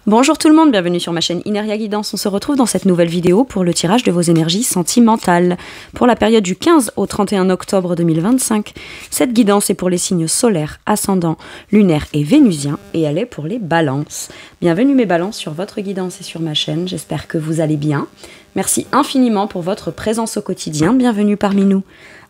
Bonjour tout le monde, bienvenue sur ma chaîne Ineria Guidance. On se retrouve dans cette nouvelle vidéo pour le tirage de vos énergies sentimentales pour la période du 15 au 31 octobre 2025. Cette guidance est pour les signes solaires, ascendants, lunaires et vénusiens et elle est pour les balances. Bienvenue mes balances sur votre guidance et sur ma chaîne, j'espère que vous allez bien. Merci infiniment pour votre présence au quotidien, bienvenue parmi nous.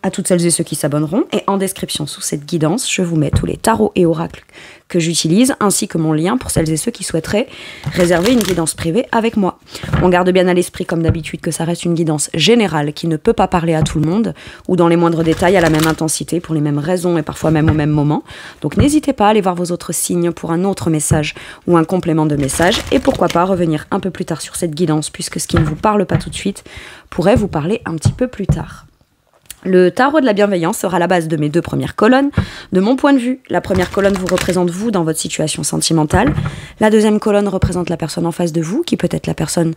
À toutes celles et ceux qui s'abonneront, et en description sous cette guidance, je vous mets tous les tarots et oracles que j'utilise, ainsi que mon lien pour celles et ceux qui souhaiteraient réserver une guidance privée avec moi. On garde bien à l'esprit, comme d'habitude, que ça reste une guidance générale qui ne peut pas parler à tout le monde, ou dans les moindres détails à la même intensité, pour les mêmes raisons et parfois même au même moment. Donc n'hésitez pas à aller voir vos autres signes pour un autre message ou un complément de message, et pourquoi pas revenir un peu plus tard sur cette guidance, puisque ce qui ne vous parle pas tout de suite pourrait vous parler un petit peu plus tard. Le tarot de la bienveillance sera la base de mes deux premières colonnes. De mon point de vue, la première colonne vous représente vous dans votre situation sentimentale. La deuxième colonne représente la personne en face de vous, qui peut être la personne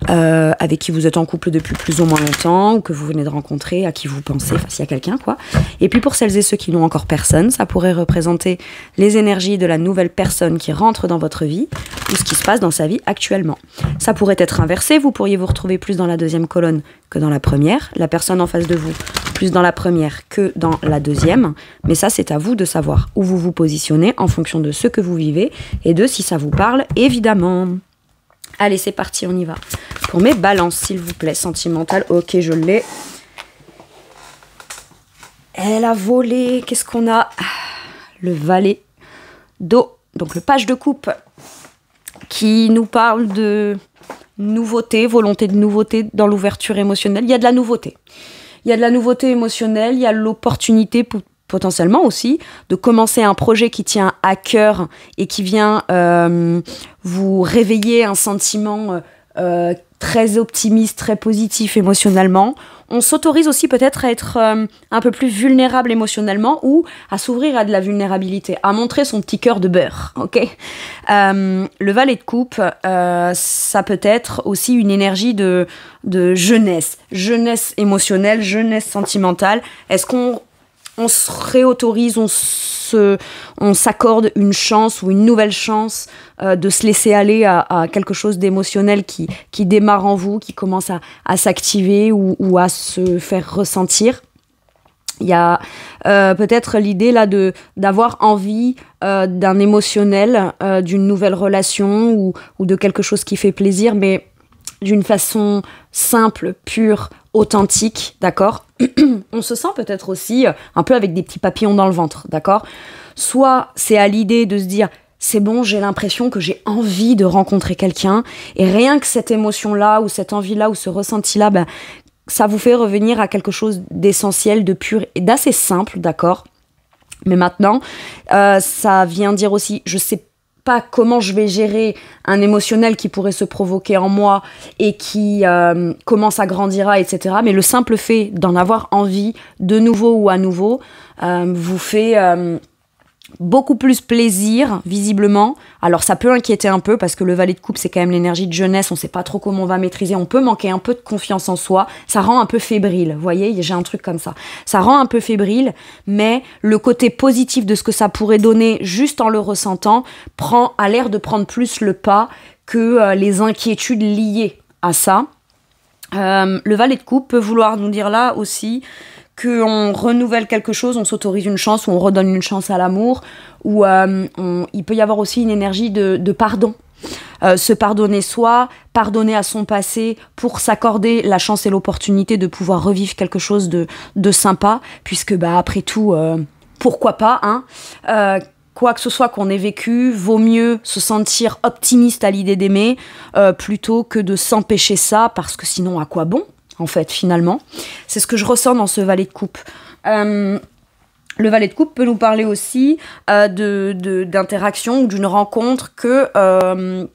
avec qui vous êtes en couple depuis plus ou moins longtemps, ou que vous venez de rencontrer, à qui vous pensez, enfin s'il y a quelqu'un quoi. Et puis pour celles et ceux qui n'ont encore personne, ça pourrait représenter les énergies de la nouvelle personne qui rentre dans votre vie, ou ce qui se passe dans sa vie actuellement. Ça pourrait être inversé, vous pourriez vous retrouver plus dans la deuxième colonne que dans la première. La personne en face de vous plus dans la première que dans la deuxième, mais ça c'est à vous de savoir où vous vous positionnez en fonction de ce que vous vivez et de si ça vous parle, évidemment. Allez, c'est parti, on y va. Pour mes balances, s'il vous plaît, sentimentales, ok, je l'ai. Elle a volé, qu'est-ce qu'on a? Le valet d'eau, donc le page de coupe, qui nous parle de nouveauté, volonté de nouveauté dans l'ouverture émotionnelle. Il y a de la nouveauté. Il y a de la nouveauté émotionnelle, il y a l'opportunité potentiellement aussi de commencer un projet qui tient à cœur et qui vient vous réveiller un sentiment très optimiste, très positif émotionnellement. On s'autorise aussi peut-être à être un peu plus vulnérable émotionnellement ou à s'ouvrir à de la vulnérabilité, à montrer son petit cœur de beurre, ok? Le valet de coupe, ça peut être aussi une énergie de jeunesse, jeunesse émotionnelle, jeunesse sentimentale. Est-ce qu'on se réautorise, on s'accorde une chance ou une nouvelle chance de se laisser aller à quelque chose d'émotionnel qui démarre en vous, qui commence à s'activer ou à se faire ressentir. Il y a peut-être l'idée là d'avoir envie d'un émotionnel, d'une nouvelle relation ou de quelque chose qui fait plaisir, mais d'une façon simple, pure, authentique, d'accord? On se sent peut-être aussi un peu avec des petits papillons dans le ventre, d'accord? Soit c'est à l'idée de se dire c'est bon, j'ai l'impression que j'ai envie de rencontrer quelqu'un et rien que cette émotion-là ou cette envie-là ou ce ressenti-là, ben, ça vous fait revenir à quelque chose d'essentiel, de pur et d'assez simple, d'accord? Mais maintenant, ça vient dire aussi, je sais pas comment je vais gérer un émotionnel qui pourrait se provoquer en moi et qui commence à grandir, etc. Mais le simple fait d'en avoir envie de nouveau ou à nouveau vous fait beaucoup plus plaisir, visiblement. Alors ça peut inquiéter un peu parce que le valet de coupe, c'est quand même l'énergie de jeunesse, on sait pas trop comment on va maîtriser, on peut manquer un peu de confiance en soi, ça rend un peu fébrile, vous voyez, j'ai un truc comme ça. Ça rend un peu fébrile, mais le côté positif de ce que ça pourrait donner juste en le ressentant a l'air de prendre plus le pas que les inquiétudes liées à ça. Le valet de coupe peut vouloir nous dire là aussi qu'on renouvelle quelque chose, on s'autorise une chance ou on redonne une chance à l'amour, ou il peut y avoir aussi une énergie de pardon. Se pardonner soi, pardonner à son passé pour s'accorder la chance et l'opportunité de pouvoir revivre quelque chose de sympa, puisque bah, après tout, pourquoi pas, hein, quoi que ce soit qu'on ait vécu, vaut mieux se sentir optimiste à l'idée d'aimer plutôt que de s'empêcher ça, parce que sinon à quoi bon? En fait, finalement. C'est ce que je ressens dans ce valet de coupe. Le valet de coupe peut nous parler aussi d'interaction ou d'une rencontre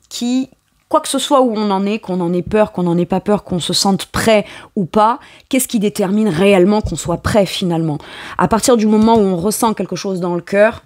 qui, quoi que ce soit où on en est, qu'on en ait peur, qu'on n'en ait pas peur, qu'on se sente prêt ou pas, qu'est-ce qui détermine réellement qu'on soit prêt finalement? À partir du moment où on ressent quelque chose dans le cœur,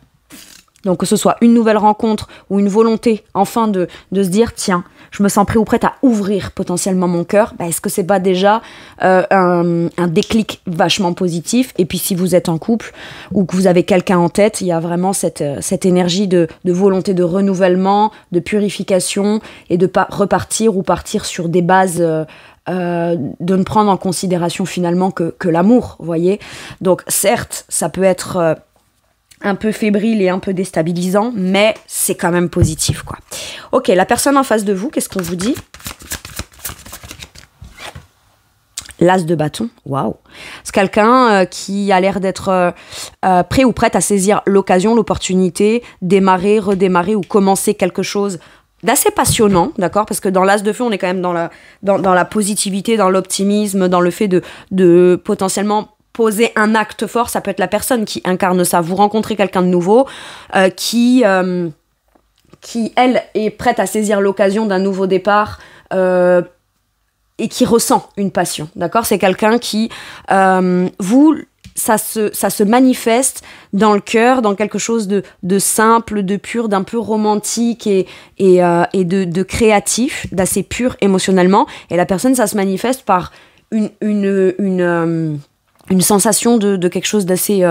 Donc que ce soit une nouvelle rencontre ou une volonté enfin de se dire tiens, je me sens prêt ou prête à ouvrir potentiellement mon cœur, bah, est-ce que c'est pas déjà un déclic vachement positif? Et puis si vous êtes en couple ou que vous avez quelqu'un en tête, il y a vraiment cette énergie de volonté de renouvellement, de purification et de repartir ou partir sur des bases de ne prendre en considération finalement que l'amour, vous voyez. Donc certes, ça peut être un peu fébrile et un peu déstabilisant, mais c'est quand même positif, quoi. Ok, la personne en face de vous, qu'est-ce qu'on vous dit? L'as de bâton, waouh. C'est quelqu'un qui a l'air d'être prêt ou prête à saisir l'occasion, l'opportunité, démarrer, redémarrer ou commencer quelque chose d'assez passionnant, d'accord? Parce que dans l'as de feu, on est quand même dans la positivité, dans l'optimisme, dans le fait de potentiellement poser un acte fort. Ça peut être la personne qui incarne ça. Vous rencontrez quelqu'un de nouveau qui, elle, est prête à saisir l'occasion d'un nouveau départ et qui ressent une passion, d'accord? C'est quelqu'un qui, ça se manifeste dans le cœur, dans quelque chose de simple, de pur, d'un peu romantique et de créatif, d'assez pur émotionnellement. Et la personne, ça se manifeste par une sensation de quelque chose d'assez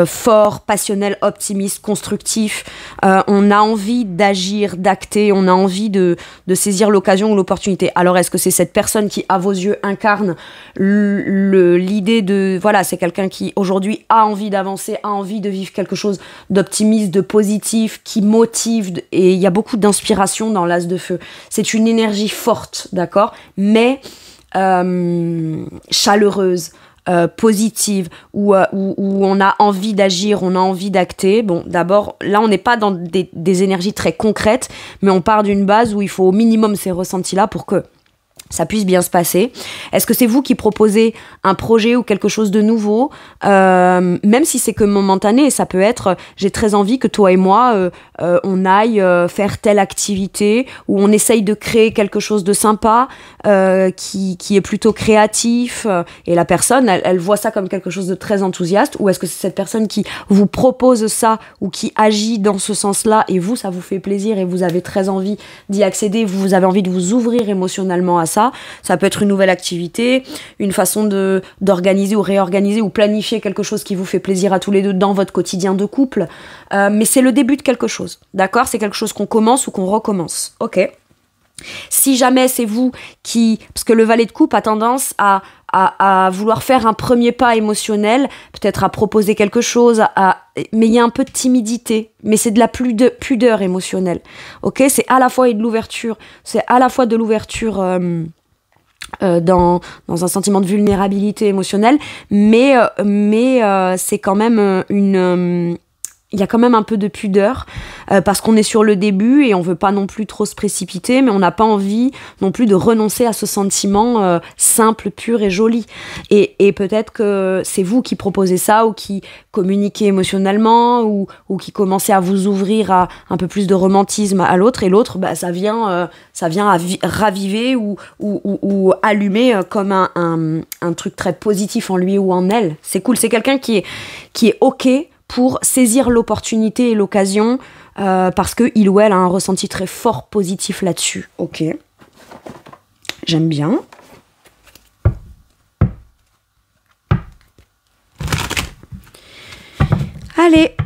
fort, passionnel, optimiste, constructif. On a envie d'agir, d'acter, on a envie de saisir l'occasion ou l'opportunité. Alors, est-ce que c'est cette personne qui, à vos yeux, incarne l'idée de... Voilà, c'est quelqu'un qui, aujourd'hui, a envie d'avancer, a envie de vivre quelque chose d'optimiste, de positif, qui motive, et il y a beaucoup d'inspiration dans l'as de feu. C'est une énergie forte, d'accord? Mais chaleureuse, positive, où on a envie d'agir, on a envie d'acter. Bon, d'abord, là, on n'est pas dans des énergies très concrètes, mais on part d'une base où il faut au minimum ces ressentis-là pour que ça puisse bien se passer. Est-ce que c'est vous qui proposez un projet ou quelque chose de nouveau, même si c'est que momentané? Ça peut être, j'ai très envie que toi et moi, on aille faire telle activité, ou on essaye de créer quelque chose de sympa, qui est plutôt créatif, et la personne, elle voit ça comme quelque chose de très enthousiaste, ou est-ce que c'est cette personne qui vous propose ça, ou qui agit dans ce sens-là, et vous, ça vous fait plaisir, et vous avez très envie d'y accéder, vous avez envie de vous ouvrir émotionnellement à ça? Ça peut être une nouvelle activité, une façon d'organiser ou réorganiser ou planifier quelque chose qui vous fait plaisir à tous les deux dans votre quotidien de couple. Mais c'est le début de quelque chose, d'accord? C'est quelque chose qu'on commence ou qu'on recommence. Ok. Si jamais c'est vous qui... Parce que le valet de coupe a tendance à vouloir faire un premier pas émotionnel, peut-être à proposer quelque chose, mais il y a un peu de timidité, mais c'est de la pudeur émotionnelle. Ok, c'est à la fois de l'ouverture, c'est à la fois de l'ouverture dans un sentiment de vulnérabilité émotionnelle, mais c'est quand même il y a quand même un peu de pudeur parce qu'on est sur le début et on veut pas non plus trop se précipiter, mais on n'a pas envie non plus de renoncer à ce sentiment simple, pur et joli. Et peut-être que c'est vous qui proposez ça, ou qui communiquez émotionnellement, ou qui commencez à vous ouvrir à un peu plus de romantisme à l'autre, et l'autre, bah, ça vient raviver ou allumer comme un truc très positif en lui ou en elle. C'est cool, c'est quelqu'un qui est ok pour saisir l'opportunité et l'occasion, parce qu'il ou elle a un ressenti très fort positif là-dessus. Ok. J'aime bien. Allez.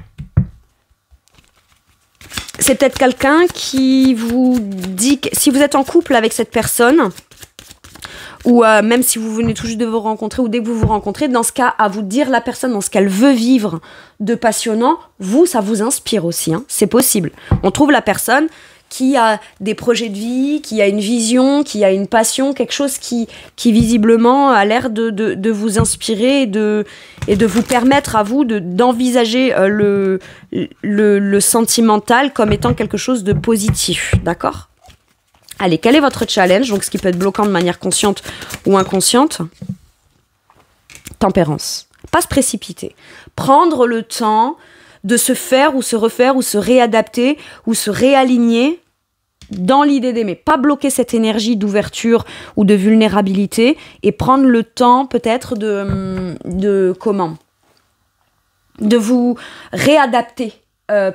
C'est peut-être quelqu'un qui vous dit que si vous êtes en couple avec cette personne, ou même si vous venez tout juste de vous rencontrer, ou dès que vous vous rencontrez, dans ce cas, à vous dire la personne dans ce qu'elle veut vivre de passionnant, vous, ça vous inspire aussi, hein, c'est possible. On trouve la personne qui a des projets de vie, qui a une vision, qui a une passion, quelque chose qui visiblement a l'air de vous inspirer et de vous permettre à vous d'envisager le sentimental comme étant quelque chose de positif, d'accord ? Allez, quel est votre challenge? Donc, ce qui peut être bloquant de manière consciente ou inconsciente. Tempérance. Pas se précipiter. Prendre le temps de se faire ou se refaire ou se réadapter ou se réaligner dans l'idée d'aimer. Pas bloquer cette énergie d'ouverture ou de vulnérabilité, et prendre le temps peut-être de vous réadapter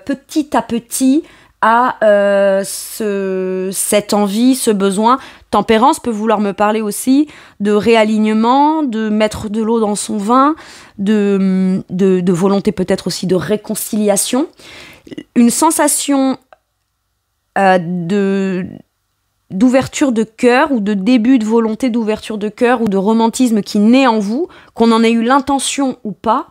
petit à petit à cette envie, ce besoin. Tempérance peut vouloir me parler aussi de réalignement, de mettre de l'eau dans son vin, de volonté peut-être aussi de réconciliation. Une sensation d'ouverture de cœur ou de début de volonté d'ouverture de cœur ou de romantisme qui naît en vous, qu'on en ait eu l'intention ou pas,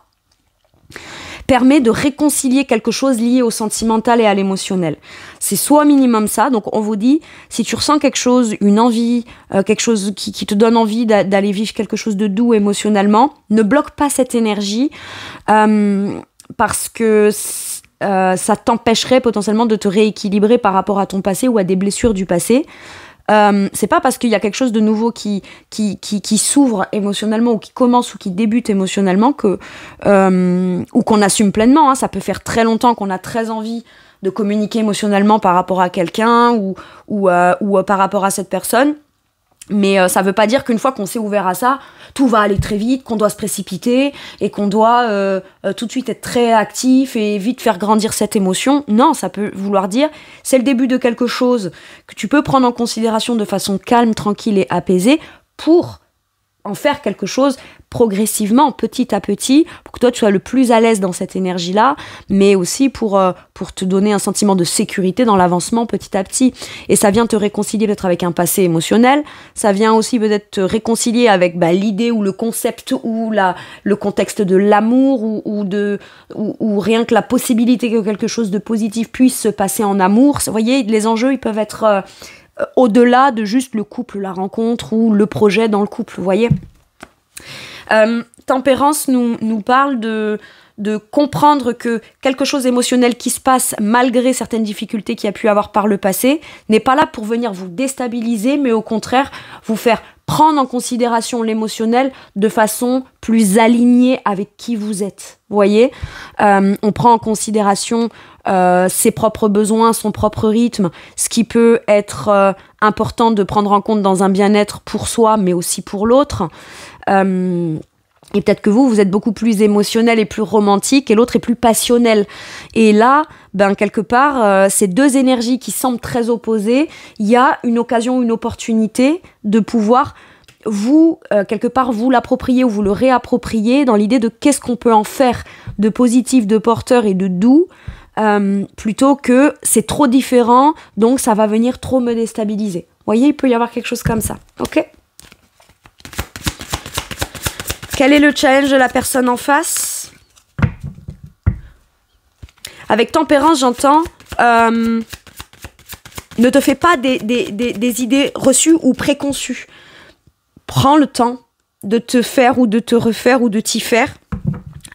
permet de réconcilier quelque chose lié au sentimental et à l'émotionnel. C'est soit minimum ça, donc on vous dit, si tu ressens quelque chose, une envie, quelque chose qui te donne envie d'aller vivre quelque chose de doux émotionnellement, ne bloque pas cette énergie parce que ça t'empêcherait potentiellement de te rééquilibrer par rapport à ton passé ou à des blessures du passé. C'est pas parce qu'il y a quelque chose de nouveau qui s'ouvre émotionnellement ou qui commence ou qui débute émotionnellement ou qu'on assume pleinement, hein. Ça peut faire très longtemps qu'on a très envie de communiquer émotionnellement par rapport à quelqu'un ou par rapport à cette personne. Mais ça veut pas dire qu'une fois qu'on s'est ouvert à ça, tout va aller très vite, qu'on doit se précipiter et qu'on doit tout de suite être très actif et vite faire grandir cette émotion. Non, ça peut vouloir dire c'est le début de quelque chose que tu peux prendre en considération de façon calme, tranquille et apaisée pour en faire quelque chose progressivement, petit à petit, pour que toi tu sois le plus à l'aise dans cette énergie-là, mais aussi pour te donner un sentiment de sécurité dans l'avancement petit à petit. Et ça vient te réconcilier peut-être avec un passé émotionnel, ça vient aussi peut-être te réconcilier avec l'idée ou le concept ou le contexte de l'amour ou rien que la possibilité que quelque chose de positif puisse se passer en amour. Vous voyez, les enjeux, ils peuvent être au-delà de juste le couple, la rencontre ou le projet dans le couple, vous voyez. Tempérance nous parle de comprendre que quelque chose émotionnel qui se passe malgré certaines difficultés qu'il y a pu avoir par le passé n'est pas là pour venir vous déstabiliser, mais au contraire vous faire prendre en considération l'émotionnel de façon plus alignée avec qui vous êtes. Vous voyez, on prend en considération ses propres besoins, son propre rythme, ce qui peut être important de prendre en compte dans un bien-être pour soi, mais aussi pour l'autre. Et peut-être que vous êtes beaucoup plus émotionnel et plus romantique, et l'autre est plus passionnel. Et là, quelque part, ces deux énergies qui semblent très opposées, il y a une occasion, une opportunité de pouvoir quelque part, vous l'approprier ou vous le réapproprier dans l'idée de qu'est-ce qu'on peut en faire de positif, de porteur et de doux, plutôt que c'est trop différent, donc ça va venir trop me déstabiliser. Vous voyez, il peut y avoir quelque chose comme ça. Ok ? Quel est le challenge de la personne en face ? Avec tempérance, j'entends ne te fais pas des idées reçues ou préconçues. Prends le temps de te faire ou de te refaire ou de t'y faire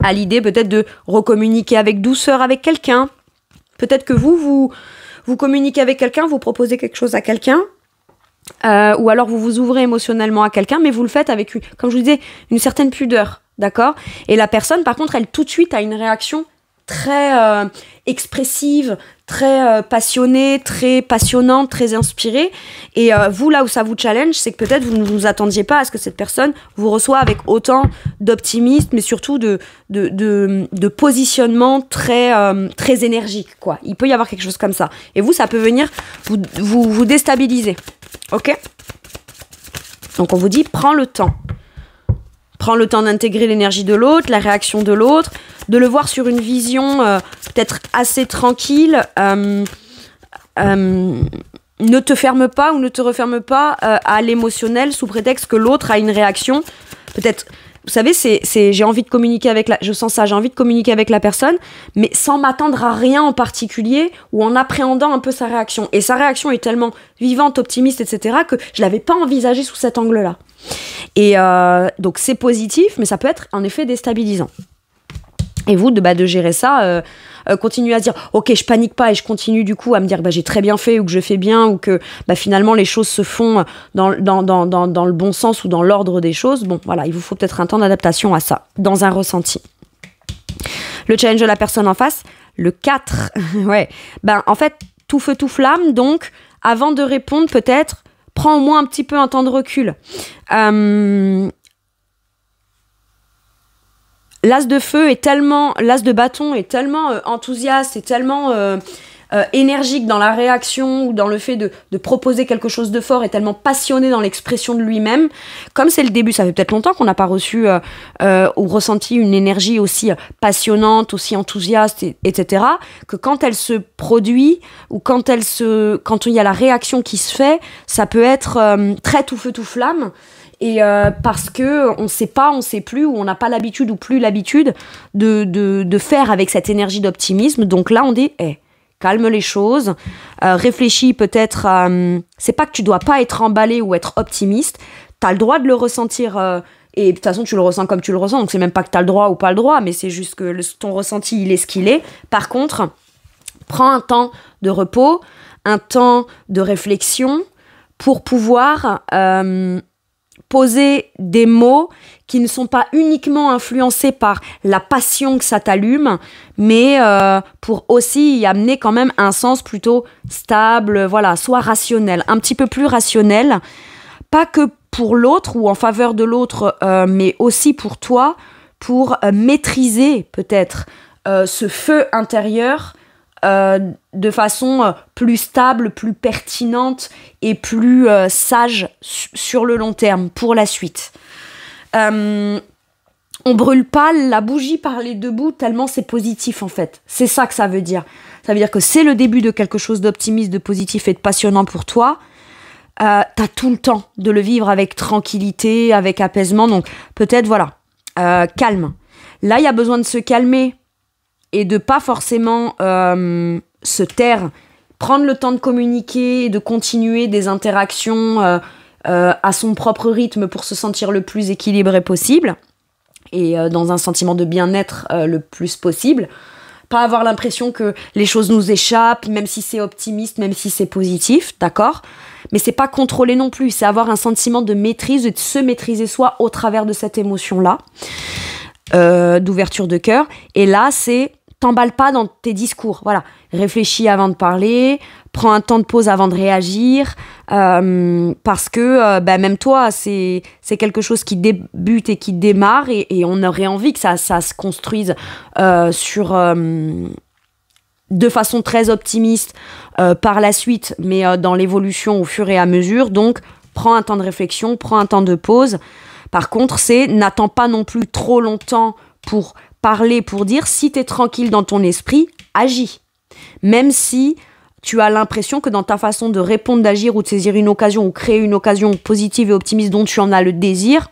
à l'idée peut-être de recommuniquer avec douceur avec quelqu'un. Peut-être que vous communiquez avec quelqu'un, vous proposez quelque chose à quelqu'un, ou alors vous vous ouvrez émotionnellement à quelqu'un, mais vous le faites avec, comme je vous disais, une certaine pudeur, d'accord ? Et la personne, par contre, elle tout de suite a une réaction très expressive, très passionnée, très passionnante, très inspirée. Et vous, là où ça vous challenge, c'est que peut-être vous ne vous attendiez pas à ce que cette personne vous reçoive avec autant d'optimisme, mais surtout de positionnement très énergique, quoi. Il peut y avoir quelque chose comme ça. Et vous, ça peut venir vous déstabiliser. Ok ? Donc on vous dit, prends le temps. Prends le temps d'intégrer l'énergie de l'autre, la réaction de l'autre, de le voir sur une vision peut-être assez tranquille. Ne te ferme pas ou ne te referme pas à l'émotionnel sous prétexte que l'autre a une réaction. Peut-être, vous savez, j'ai envie de communiquer je sens ça, j'ai envie de communiquer avec la personne, mais sans m'attendre à rien en particulier ou en appréhendant un peu sa réaction. Et sa réaction est tellement vivante, optimiste, etc., que je l'avais pas envisagée sous cet angle-là. Et donc c'est positif, mais ça peut être en effet déstabilisant. Et vous, de gérer ça, continuez à se dire ok, je panique pas et je continue du coup à me dire j'ai très bien fait ou que je fais bien ou que finalement les choses se font dans le bon sens ou dans l'ordre des choses. Bon, voilà, il vous faut peut-être un temps d'adaptation à ça, dans un ressenti. Le challenge de la personne en face, le 4. Ouais, en fait, tout feu, tout flamme, donc avant de répondre peut-être, prends au moins un petit peu un temps de recul. l'as de feu est tellement, l'as de bâton est tellement enthousiaste et tellement énergique dans la réaction ou dans le fait de proposer quelque chose de fort et tellement passionné dans l'expression de lui-même. Comme c'est le début, ça fait peut-être longtemps qu'on n'a pas reçu ou ressenti une énergie aussi passionnante, aussi enthousiaste, etc. Que quand elle se produit ou quand il y a la réaction qui se fait, ça peut être très tout feu tout flamme. Et parce que on sait plus, ou on n'a pas l'habitude ou plus l'habitude de faire avec cette énergie d'optimisme. Donc là, on dit, calme les choses, réfléchis peut-être à... c'est pas que tu dois pas être emballé ou être optimiste, t'as le droit de le ressentir, et de toute façon tu le ressens comme tu le ressens, donc c'est même pas que t'as le droit ou pas le droit, mais c'est juste que ton ressenti, il est ce qu'il est. Par contre, prends un temps de repos, un temps de réflexion pour pouvoir poser des mots qui ne sont pas uniquement influencés par la passion que ça t'allume, mais pour aussi y amener quand même un sens plutôt stable, voilà, soit rationnel, un petit peu plus rationnel, pas que pour l'autre ou en faveur de l'autre, mais aussi pour toi, pour maîtriser peut-être ce feu intérieur de façon plus stable, plus pertinente et plus sage sur le long terme, pour la suite. On brûle pas la bougie par les deux bouts tellement c'est positif en fait. C'est ça que ça veut dire. Ça veut dire que c'est le début de quelque chose d'optimiste, de positif et de passionnant pour toi. T'as tout le temps de le vivre avec tranquillité, avec apaisement. Donc peut-être voilà, calme. Là il y a besoin de se calmer et de pas forcément se taire, prendre le temps de communiquer et de continuer des interactions à son propre rythme pour se sentir le plus équilibré possible et dans un sentiment de bien-être le plus possible. Pas avoir l'impression que les choses nous échappent, même si c'est optimiste, même si c'est positif, d'accord ? Mais c'est pas contrôler non plus, c'est avoir un sentiment de maîtrise et de se maîtriser soi au travers de cette émotion-là, d'ouverture de cœur. Et là, c'est t'emballe pas dans tes discours, voilà. Réfléchis avant de parler, prends un temps de pause avant de réagir, parce que même toi, c'est quelque chose qui débute et qui démarre, et on aurait envie que ça se construise de façon très optimiste par la suite, mais dans l'évolution au fur et à mesure. Donc, prends un temps de réflexion, prends un temps de pause. Par contre, n'attends pas non plus trop longtemps pour parler, pour dire. Si t'es tranquille dans ton esprit, agis. Même si tu as l'impression que dans ta façon de répondre, d'agir ou de saisir une occasion ou créer une occasion positive et optimiste dont tu en as le désir,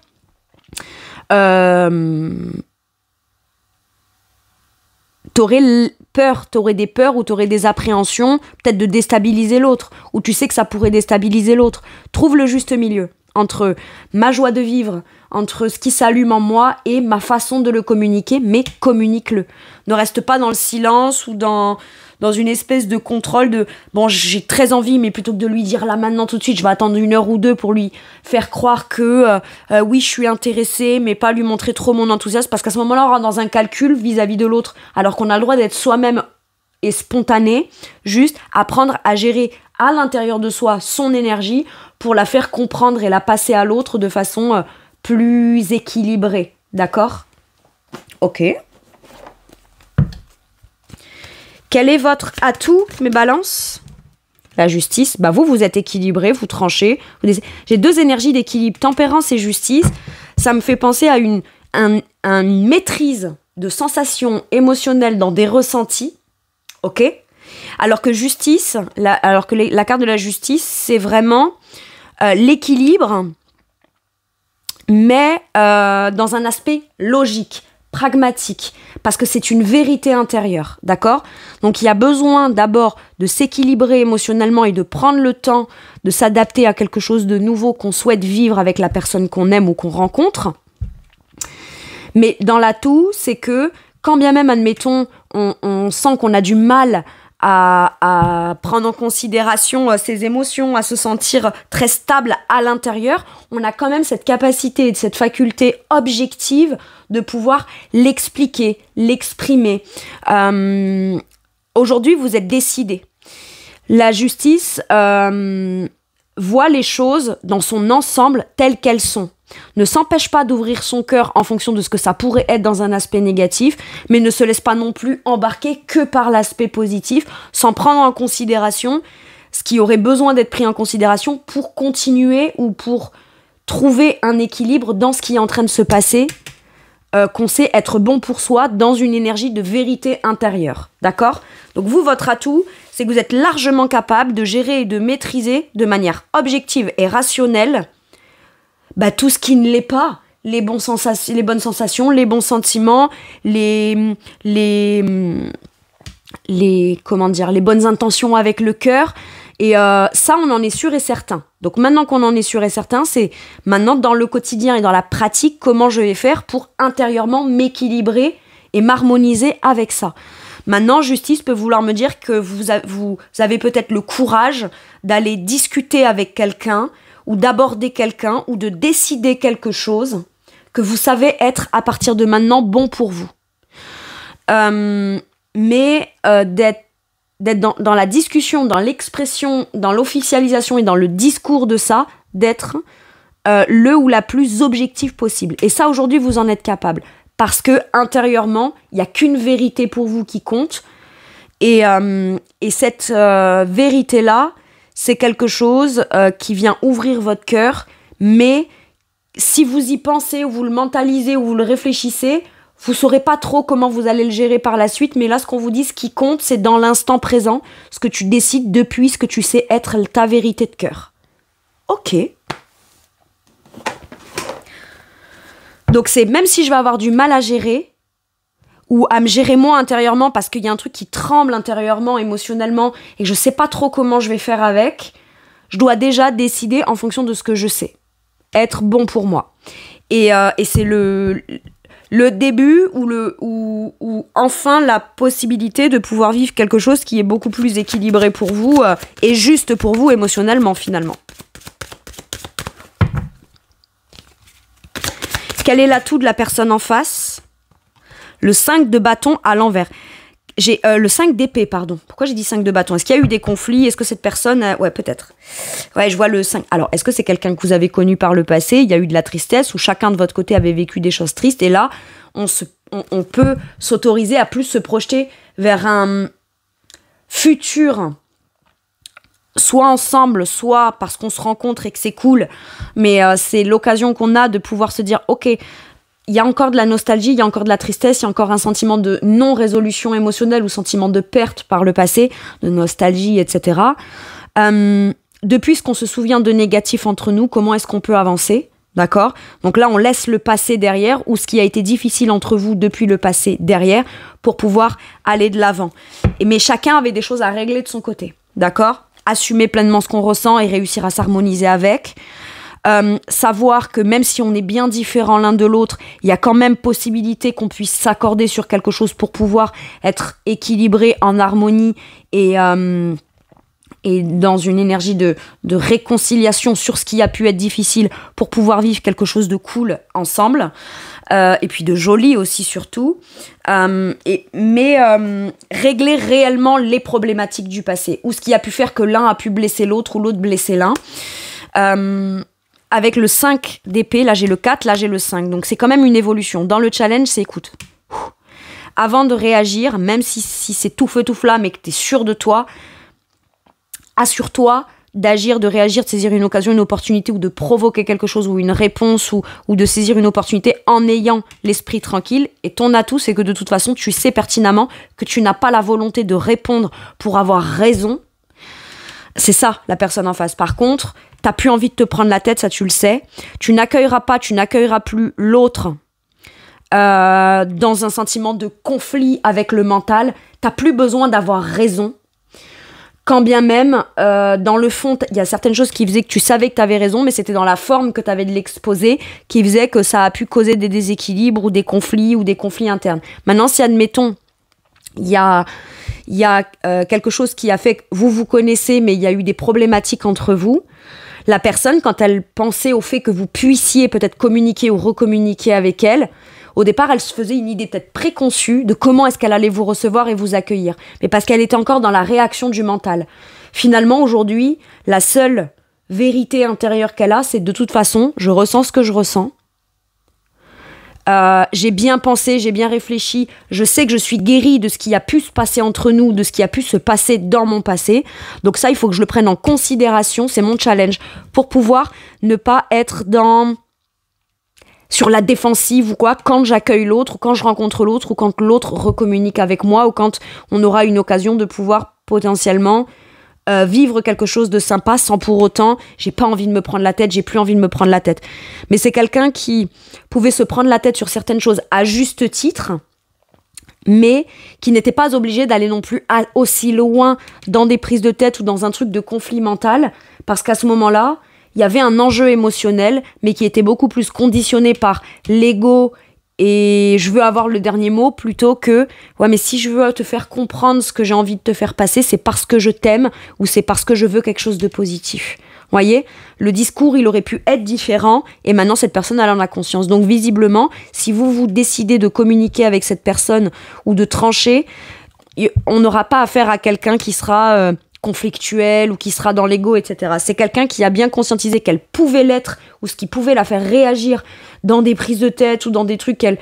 t'aurais peur, t'aurais des peurs ou t'aurais des appréhensions, peut-être de déstabiliser l'autre, ou tu sais que ça pourrait déstabiliser l'autre. Trouve le juste milieu entre ma joie de vivre, entre ce qui s'allume en moi et ma façon de le communiquer, mais communique-le. Ne reste pas dans le silence ou dans une espèce de contrôle de « bon, j'ai très envie, mais plutôt que de lui dire là maintenant tout de suite, je vais attendre 1 heure ou 2 pour lui faire croire que oui, je suis intéressée, mais pas lui montrer trop mon enthousiasme », parce qu'à ce moment-là, on rentre dans un calcul vis-à-vis de l'autre, alors qu'on a le droit d'être soi-même et spontané, juste apprendre à gérer à l'intérieur de soi son énergie pour la faire comprendre et la passer à l'autre de façon plus équilibrée. D'accord ? Ok. Quel est votre atout, mes balances ? La justice. Bah vous êtes équilibré, vous tranchez. J'ai 2 énergies d'équilibre, tempérance et justice. Ça me fait penser à une maîtrise de sensations émotionnelles dans des ressentis. Ok ? Alors que la carte de la justice, c'est vraiment l'équilibre, mais dans un aspect logique, pragmatique, parce que c'est une vérité intérieure, d'accord ? Donc il y a besoin d'abord de s'équilibrer émotionnellement et de prendre le temps de s'adapter à quelque chose de nouveau qu'on souhaite vivre avec la personne qu'on aime ou qu'on rencontre. Mais dans l'atout, c'est que quand bien même, admettons, on sent qu'on a du mal à prendre en considération ses émotions, à se sentir très stable à l'intérieur, on a quand même cette capacité et cette faculté objective de pouvoir l'expliquer, l'exprimer. Aujourd'hui, vous êtes décidé. La justice voit les choses dans son ensemble telles qu'elles sont. ne s'empêche pas d'ouvrir son cœur en fonction de ce que ça pourrait être dans un aspect négatif, mais ne se laisse pas non plus embarquer que par l'aspect positif, sans prendre en considération ce qui aurait besoin d'être pris en considération pour continuer ou pour trouver un équilibre dans ce qui est en train de se passer, qu'on sait être bon pour soi dans une énergie de vérité intérieure. D'accord ? Donc vous, votre atout, c'est que vous êtes largement capable de gérer et de maîtriser de manière objective et rationnelle tout ce qui ne l'est pas. Les bonnes sensations, les bons sentiments, les bonnes intentions avec le cœur. Et ça, on en est sûr et certain. Donc maintenant qu'on en est sûr et certain, c'est maintenant dans le quotidien et dans la pratique, comment je vais faire pour intérieurement m'équilibrer et m'harmoniser avec ça. Maintenant, Justice peut vouloir me dire que vous avez peut-être le courage d'aller discuter avec quelqu'un ou d'aborder quelqu'un ou de décider quelque chose que vous savez être à partir de maintenant bon pour vous. Mais d'être dans la discussion, dans l'expression, dans l'officialisation et dans le discours de ça, d'être le ou la plus objective possible. Et ça, aujourd'hui, vous en êtes capable. Parce que intérieurement, il n'y a qu'une vérité pour vous qui compte. Et cette vérité-là, c'est quelque chose qui vient ouvrir votre cœur. Mais si vous y pensez, ou vous le mentalisez, ou vous le réfléchissez, vous ne saurez pas trop comment vous allez le gérer par la suite. Mais là, ce qu'on vous dit, ce qui compte, c'est dans l'instant présent, ce que tu décides depuis ce que tu sais être ta vérité de cœur. Ok. Donc c'est même si je vais avoir du mal à gérer, ou à me gérer moi intérieurement parce qu'il y a un truc qui tremble intérieurement, émotionnellement, et que je sais pas trop comment je vais faire avec, je dois déjà décider en fonction de ce que je sais. Être bon pour moi. Et c'est le début ou enfin la possibilité de pouvoir vivre quelque chose qui est beaucoup plus équilibré pour vous et juste pour vous émotionnellement finalement. Quel est l'atout de la personne en face ? Le 5 de bâton à l'envers. J'ai le 5 d'épée, pardon. Pourquoi j'ai dit 5 de bâton ? Est-ce qu'il y a eu des conflits ? Est-ce que cette personne... Ouais, peut-être. Ouais, je vois le 5. Alors, est-ce que c'est quelqu'un que vous avez connu par le passé ? Il y a eu de la tristesse où chacun de votre côté avait vécu des choses tristes. Et là, on peut s'autoriser à plus se projeter vers un futur, soit ensemble, soit parce qu'on se rencontre et que c'est cool. Mais c'est l'occasion qu'on a de pouvoir se dire, ok, il y a encore de la nostalgie, il y a encore de la tristesse, il y a encore un sentiment de non-résolution émotionnelle ou sentiment de perte par le passé, de nostalgie, etc. Depuis ce qu'on se souvient de négatif entre nous, comment est-ce qu'on peut avancer ? D'accord ? Donc là, on laisse le passé derrière ou ce qui a été difficile entre vous depuis le passé derrière pour pouvoir aller de l'avant. Mais chacun avait des choses à régler de son côté. D'accord ? Assumer pleinement ce qu'on ressent et réussir à s'harmoniser avec. Savoir que même si on est bien différents l'un de l'autre, il y a quand même possibilité qu'on puisse s'accorder sur quelque chose pour pouvoir être équilibré en harmonie et dans une énergie de réconciliation sur ce qui a pu être difficile pour pouvoir vivre quelque chose de cool ensemble et puis de joli aussi surtout mais régler réellement les problématiques du passé ou ce qui a pu faire que l'un a pu blesser l'autre ou l'autre blesser l'un avec le 5 d'épée, là j'ai le 4, là j'ai le 5. Donc c'est quand même une évolution. Dans le challenge, c'est écoute. Avant de réagir, même si c'est tout feu tout flamme et que tu es sûr de toi, assure-toi d'agir, de réagir, de saisir une occasion, une opportunité ou de provoquer quelque chose ou une réponse ou de saisir une opportunité en ayant l'esprit tranquille. Et ton atout, c'est que de toute façon, tu sais pertinemment que tu n'as pas la volonté de répondre pour avoir raison. C'est ça, la personne en face. Par contre, t'as plus envie de te prendre la tête, ça tu le sais. Tu n'accueilleras plus l'autre dans un sentiment de conflit avec le mental. T'as plus besoin d'avoir raison. Quand bien même, dans le fond, il y a certaines choses qui faisaient que tu savais que t'avais raison, mais c'était dans la forme que t'avais de l'exposer qui faisait que ça a pu causer des déséquilibres ou des conflits internes. Maintenant, si admettons, il y a quelque chose qui a fait que vous vous connaissez, mais il y a eu des problématiques entre vous. La personne, quand elle pensait au fait que vous puissiez peut-être communiquer ou recommuniquer avec elle, au départ, elle se faisait une idée peut-être préconçue de comment est-ce qu'elle allait vous recevoir et vous accueillir. Mais parce qu'elle était encore dans la réaction du mental. Finalement, aujourd'hui, la seule vérité intérieure qu'elle a, c'est de toute façon, je ressens ce que je ressens. J'ai bien pensé, j'ai bien réfléchi, je sais que je suis guérie de ce qui a pu se passer entre nous, de ce qui a pu se passer dans mon passé. Donc ça, il faut que je le prenne en considération, c'est mon challenge, pour pouvoir ne pas être sur la défensive ou quoi, quand j'accueille l'autre, ou quand je rencontre l'autre, ou quand l'autre recommunique avec moi, ou quand on aura une occasion de pouvoir potentiellement vivre quelque chose de sympa sans pour autant, j'ai pas envie de me prendre la tête, j'ai plus envie de me prendre la tête. Mais c'est quelqu'un qui pouvait se prendre la tête sur certaines choses à juste titre, mais qui n'était pas obligé d'aller non plus aussi loin dans des prises de tête ou dans un truc de conflit mental, parce qu'à ce moment-là, il y avait un enjeu émotionnel, mais qui était beaucoup plus conditionné par l'ego et je veux avoir le dernier mot plutôt que ouais, mais si je veux te faire comprendre ce que j'ai envie de te faire passer, c'est parce que je t'aime ou c'est parce que je veux quelque chose de positif. Vous voyez, le discours, il aurait pu être différent et maintenant cette personne, elle en a conscience. Donc visiblement, si vous décidez de communiquer avec cette personne ou de trancher, on n'aura pas affaire à quelqu'un qui sera conflictuel ou qui sera dans l'ego, etc. C'est quelqu'un qui a bien conscientisé qu'elle pouvait l'être ou ce qui pouvait la faire réagir dans des prises de tête ou dans des trucs qu'elle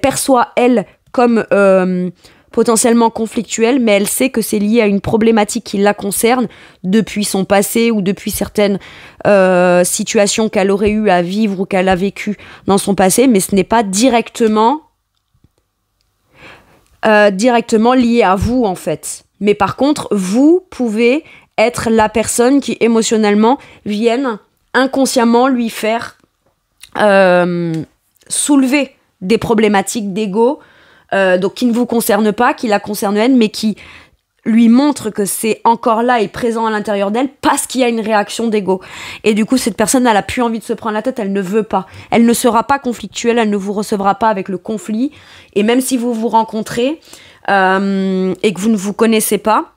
perçoit, elle, comme potentiellement conflictuels, mais elle sait que c'est lié à une problématique qui la concerne depuis son passé ou depuis certaines situations qu'elle aurait eu à vivre ou qu'elle a vécues dans son passé, mais ce n'est pas directement lié à vous, en fait. Mais par contre, vous pouvez être la personne qui, émotionnellement, vienne inconsciemment lui faire soulever des problématiques d'ego, donc qui ne vous concernent pas, qui la concernent elle, mais qui lui montre que c'est encore là et présent à l'intérieur d'elle parce qu'il y a une réaction d'ego. Et du coup, cette personne, elle a plus envie de se prendre la tête, elle ne veut pas. Elle ne sera pas conflictuelle, elle ne vous recevra pas avec le conflit. Et même si vous vous rencontrez et que vous ne vous connaissez pas,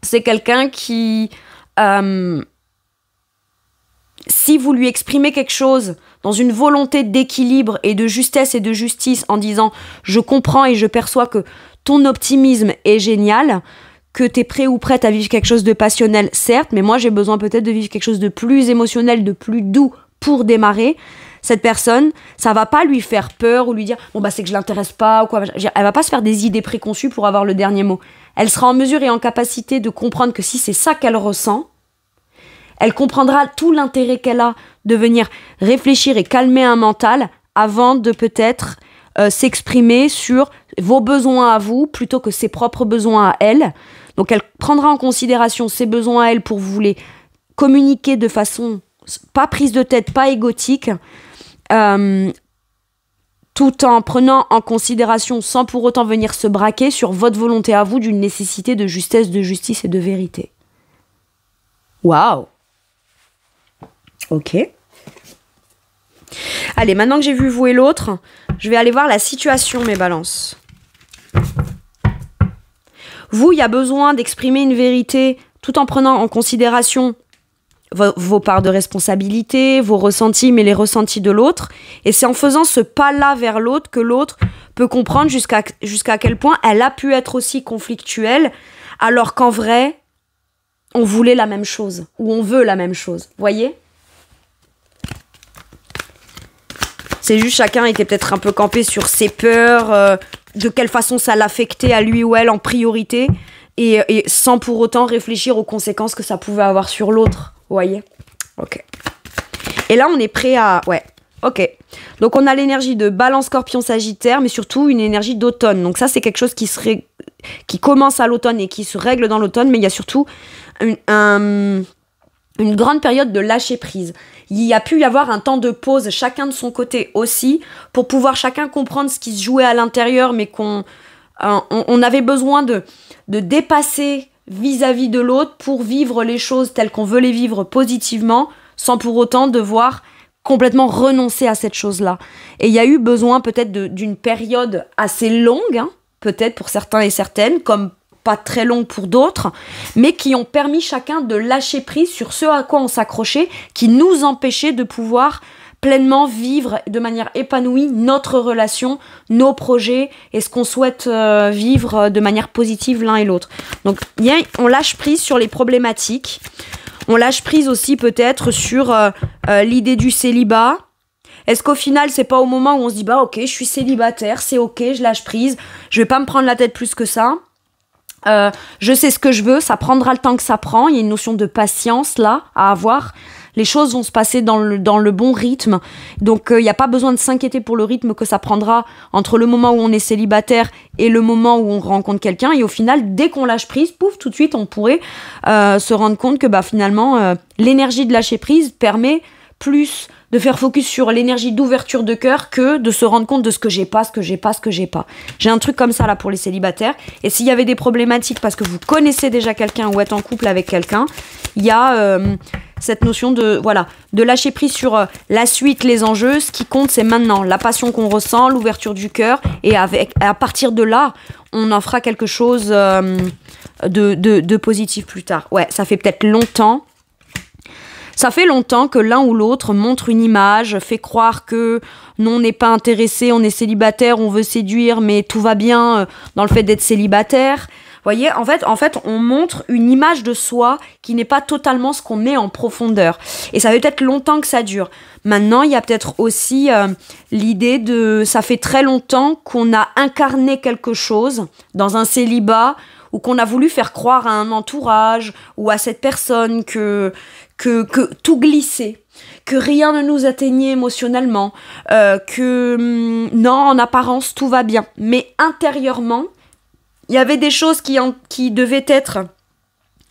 c'est quelqu'un qui... si vous lui exprimez quelque chose dans une volonté d'équilibre et de justesse et de justice en disant « je comprends et je perçois que ton optimisme est génial, que tu es prêt ou prête à vivre quelque chose de passionnel, certes, mais moi j'ai besoin peut-être de vivre quelque chose de plus émotionnel, de plus doux pour démarrer », cette personne, ça va pas lui faire peur ou lui dire « bon bah c'est que je l'intéresse pas » ou quoi. Elle va pas se faire des idées préconçues pour avoir le dernier mot. Elle sera en mesure et en capacité de comprendre que si c'est ça qu'elle ressent, elle comprendra tout l'intérêt qu'elle a de venir réfléchir et calmer un mental avant de peut-être s'exprimer sur vos besoins à vous plutôt que ses propres besoins à elle. Donc elle prendra en considération ses besoins à elle pour vous les communiquer de façon pas prise de tête, pas égotique, tout en prenant en considération sans pour autant venir se braquer sur votre volonté à vous d'une nécessité de justesse, de justice et de vérité. Waouh! Ok. Allez, maintenant que j'ai vu vous et l'autre, je vais aller voir la situation, mes balances. Vous, il y a besoin d'exprimer une vérité tout en prenant en considération vos parts de responsabilité, vos ressentis, mais les ressentis de l'autre. Et c'est en faisant ce pas-là vers l'autre que l'autre peut comprendre jusqu'à quel point elle a pu être aussi conflictuelle, alors qu'en vrai, on voulait la même chose, ou on veut la même chose. Voyez ? C'est juste chacun était peut-être un peu campé sur ses peurs, de quelle façon ça l'affectait à lui ou elle en priorité, et sans pour autant réfléchir aux conséquences que ça pouvait avoir sur l'autre. Vous voyez ? Ok. Et là, on est prêt à... Ouais, ok. Donc, on a l'énergie de Balance, Scorpion, Sagittaire, mais surtout une énergie d'automne. Donc ça, c'est quelque chose qui commence à l'automne et qui se règle dans l'automne, mais il y a surtout une grande période de lâcher prise. Il y a pu y avoir un temps de pause, chacun de son côté aussi, pour pouvoir chacun comprendre ce qui se jouait à l'intérieur, mais qu'on avait besoin de dépasser vis-à-vis de l'autre pour vivre les choses telles qu'on veut les vivre positivement, sans pour autant devoir complètement renoncer à cette chose-là. Et il y a eu besoin peut-être d'une période assez longue, hein, peut-être pour certains et certaines, comme pas très longue pour d'autres, mais qui ont permis chacun de lâcher prise sur ce à quoi on s'accrochait, qui nous empêchait de pouvoir pleinement vivre de manière épanouie notre relation, nos projets et ce qu'on souhaite vivre de manière positive l'un et l'autre. Donc on lâche prise sur les problématiques, On lâche prise aussi peut-être sur l'idée du célibat. Est-ce qu'au final, c'est pas au moment où on se dit, bah ok, je suis célibataire, c'est ok, je lâche prise, je vais pas me prendre la tête plus que ça. Je sais ce que je veux, ça prendra le temps que ça prend. Il y a une notion de patience là à avoir. Les choses vont se passer dans le bon rythme. Donc il n'y a pas besoin de s'inquiéter pour le rythme que ça prendra entre le moment où on est célibataire et le moment où on rencontre quelqu'un. Et au final, dès qu'on lâche prise, pouf, tout de suite, on pourrait se rendre compte que bah, finalement, l'énergie de lâcher prise permet plus de faire focus sur l'énergie d'ouverture de cœur que de se rendre compte de ce que j'ai pas, ce que j'ai pas, ce que j'ai pas. J'ai un truc comme ça là pour les célibataires. Et s'il y avait des problématiques parce que vous connaissez déjà quelqu'un ou êtes en couple avec quelqu'un, il y a cette notion de lâcher prise sur la suite, les enjeux. Ce qui compte, c'est maintenant la passion qu'on ressent, l'ouverture du cœur. Et à partir de là, on en fera quelque chose de positif plus tard. Ouais, ça fait peut-être longtemps. Ça fait longtemps que l'un ou l'autre montre une image, fait croire que non, on n'est pas intéressé, on est célibataire, on veut séduire, mais tout va bien dans le fait d'être célibataire. Vous voyez, en fait, on montre une image de soi qui n'est pas totalement ce qu'on met en profondeur. Et ça fait peut-être longtemps que ça dure. Maintenant, il y a peut-être aussi l'idée de... Ça fait très longtemps qu'on a incarné quelque chose dans un célibat ou qu'on a voulu faire croire à un entourage ou à cette personne que tout glissait, que rien ne nous atteignait émotionnellement, non, en apparence, tout va bien. Mais intérieurement, il y avait des choses qui devaient être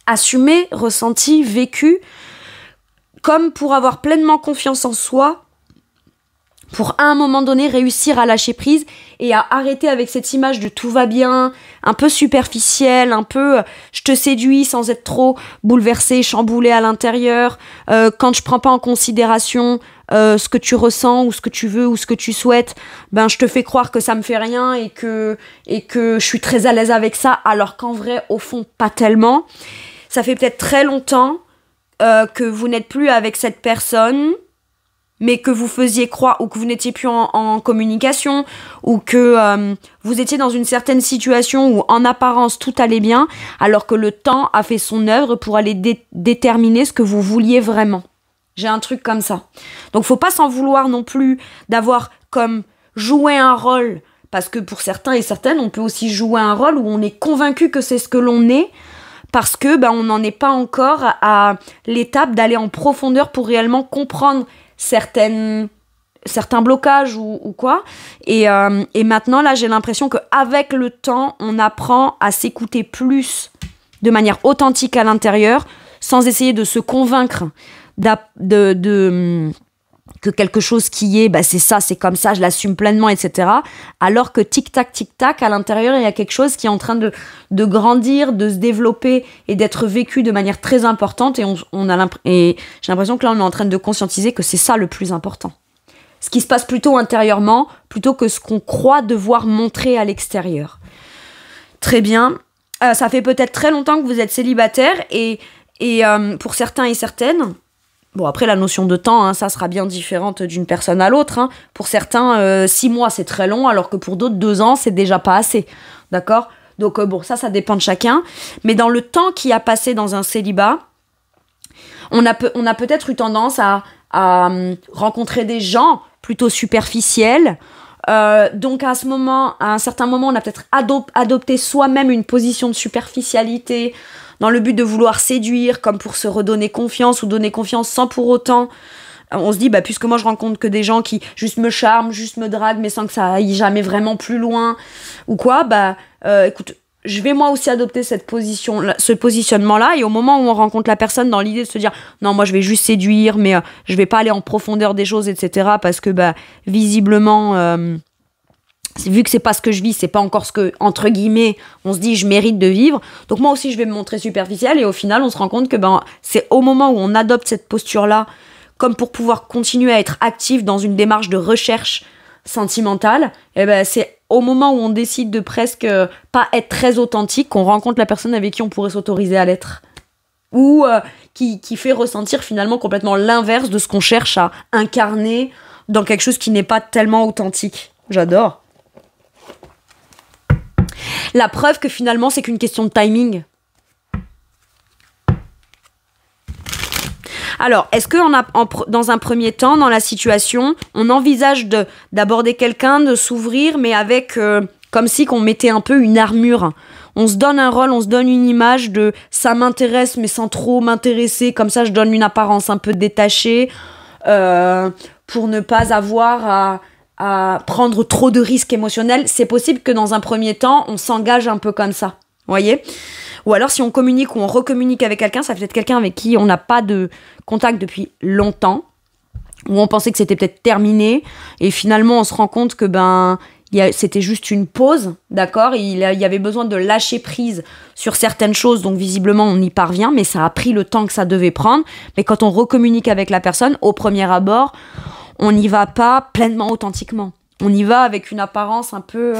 assumées, ressenties, vécues, comme pour avoir pleinement confiance en soi, pour à un moment donné réussir à lâcher prise et à arrêter avec cette image de tout va bien, un peu superficielle, un peu je te séduis sans être trop bouleversée, chamboulée à l'intérieur, quand je prends pas en considération ce que tu ressens ou ce que tu veux ou ce que tu souhaites, ben je te fais croire que ça me fait rien et que je suis très à l'aise avec ça, alors qu'en vrai, au fond, pas tellement. Ça fait peut-être très longtemps que vous n'êtes plus avec cette personne, mais que vous faisiez croire, ou que vous n'étiez plus en communication, ou que vous étiez dans une certaine situation où en apparence tout allait bien, alors que le temps a fait son œuvre pour aller déterminer ce que vous vouliez vraiment. J'ai un truc comme ça. Donc faut pas s'en vouloir non plus d'avoir comme joué un rôle, parce que pour certains et certaines, on peut aussi jouer un rôle où on est convaincu que c'est ce que l'on est, parce que on n'en est pas encore à l'étape d'aller en profondeur pour réellement comprendre certains blocages ou quoi. Et maintenant, là, j'ai l'impression qu'avec le temps, on apprend à s'écouter plus de manière authentique à l'intérieur, sans essayer de se convaincre que quelque chose qui est, c'est ça, c'est comme ça, je l'assume pleinement, etc. Alors que tic-tac, à l'intérieur, il y a quelque chose qui est en train de grandir, de se développer et d'être vécu de manière très importante. Et et j'ai l'impression que là, on est en train de conscientiser que c'est ça le plus important. Ce qui se passe plutôt intérieurement, plutôt que ce qu'on croit devoir montrer à l'extérieur. Très bien. Ça fait peut-être très longtemps que vous êtes célibataire et pour certains et certaines... Bon, après, la notion de temps, ça sera bien différente d'une personne à l'autre. Pour certains, 6 mois, c'est très long, alors que pour d'autres, 2 ans, c'est déjà pas assez. D'accord ? Donc, ça dépend de chacun. Mais dans le temps qui a passé dans un célibat, on a peut-être eu tendance à rencontrer des gens plutôt superficiels. Donc, à un certain moment, on a peut-être adopté soi-même une position de superficialité, dans le but de vouloir séduire, comme pour se redonner confiance ou donner confiance sans pour autant... On se dit, puisque moi je rencontre que des gens qui juste me charment, juste me draguent, mais sans que ça aille jamais vraiment plus loin, ou quoi, écoute, je vais moi aussi adopter ce positionnement-là, et au moment où on rencontre la personne dans l'idée de se dire, non, moi je vais juste séduire, mais je vais pas aller en profondeur des choses, etc., parce que visiblement... vu que c'est pas ce que je vis, c'est pas encore ce que, entre guillemets, on se dit je mérite de vivre, donc moi aussi je vais me montrer superficielle, et au final on se rend compte que c'est au moment où on adopte cette posture-là, comme pour pouvoir continuer à être actif dans une démarche de recherche sentimentale, c'est au moment où on décide de presque pas être très authentique qu'on rencontre la personne avec qui on pourrait s'autoriser à l'être. Ou qui fait ressentir finalement complètement l'inverse de ce qu'on cherche à incarner dans quelque chose qui n'est pas tellement authentique. J'adore. La preuve que finalement, c'est qu'une question de timing. Alors, est-ce que dans un premier temps, dans la situation, on envisage d'aborder quelqu'un, de s'ouvrir, mais avec comme si qu'on mettait un peu une armure. On se donne un rôle, on se donne une image de ça m'intéresse, mais sans trop m'intéresser. Comme ça, je donne une apparence un peu détachée pour ne pas avoir à prendre trop de risques émotionnels. C'est possible que dans un premier temps, on s'engage un peu comme ça. Vous voyez ? Ou alors, si on communique ou on recommunique avec quelqu'un, ça peut être quelqu'un avec qui on n'a pas de contact depuis longtemps, où on pensait que c'était peut-être terminé, et finalement, on se rend compte que c'était juste une pause, d'accord ? Il y avait besoin de lâcher prise sur certaines choses, donc visiblement, on y parvient, mais ça a pris le temps que ça devait prendre. Mais quand on recommunique avec la personne, au premier abord, on n'y va pas pleinement authentiquement. On y va avec une apparence un peu...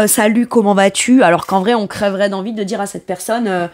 salut, comment vas-tu ? Alors qu'en vrai, on crèverait d'envie de dire à cette personne